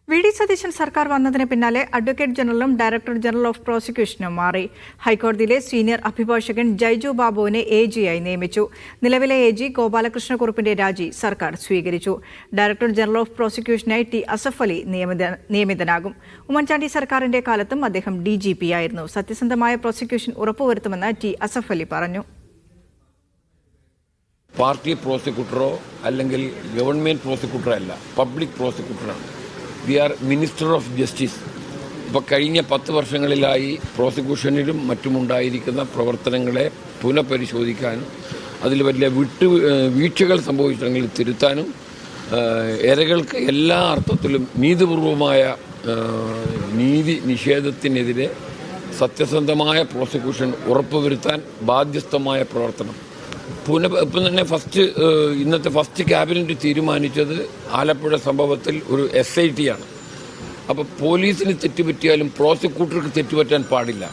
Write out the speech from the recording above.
VD. Satheesan സർക്കാർ വന്നതിന് പിന്നാലെ അഡ്വക്കേറ്റ് ജനറലും ഡയറക്ടർ ജനറൽ ഓഫ് പ്രോസിക്യൂഷനും മാറി. ഹൈക്കോടതിയിലെ സീനിയർ അഭിഭാഷകൻ ജയ്ജു ബാബുവിനെ എ.ജിയായി നിയമിച്ചു. നിലവിലെ എ.ജി. ഗോപാലകൃഷ്ണക്കുറുപ്പിന്റെ രാജി സർക്കാർ സ്വീകരിച്ചു. ഡയറക്ടർ ജനറൽ ഓഫ് പ്രോസിക്യൂഷനായി ടി അസഫ് അലി നിയമിതനാകും. ഉമ്മൻചാണ്ടി സർക്കാരിന്റെ കാലത്തും അദ്ദേഹം DGP ആയിരുന്നു. സത്യസന്ധമായ പ്രോസിക്യൂഷൻ ഉറപ്പുവരുത്തുമെന്ന് ടി അസഫ് അലി പറഞ്ഞു. പാർട്ടി പ്രോസിക്യൂട്ടറോ അല്ലെങ്കിൽ ഗവൺമെന്റ് പ്രോസിക്യൂട്ടറോ അല്ല, പബ്ലിക് പ്രോസിക്യൂട്ടറാണ്. We are minister of justice. ഇപ്പോൾ കഴിഞ്ഞ 10 വർഷങ്ങളിലായി പ്രോസിക്യൂഷനിലും മറ്റുമുണ്ടായിരിക്കുന്ന പ്രവർത്തനങ്ങളെ പുനഃപരിശോധിക്കാനും അതിൽ വലിയ വീഴ്ചകൾ സംഭവിച്ചിട്ടുണ്ടെങ്കിൽ തിരുത്താനും ഇരകൾക്ക് എല്ലാ അർത്ഥത്തിലും നീതിപൂർവമായ നീതി നിഷേധത്തിനെതിരെ സത്യസന്ധമായ പ്രോസിക്യൂഷൻ ഉറപ്പുവരുത്താൻ ബാധ്യസ്ഥമായ പ്രവർത്തനം ഇപ്പം തന്നെ ഇന്നത്തെ ഫസ്റ്റ് ക്യാബിനറ്റ് തീരുമാനിച്ചത് ആലപ്പുഴ സംഭവത്തിൽ ഒരു SIT ആണ്. അപ്പോൾ പോലീസിന് തെറ്റുപറ്റിയാലും പ്രോസിക്യൂട്ടർക്ക് തെറ്റുപറ്റാൻ പാടില്ല.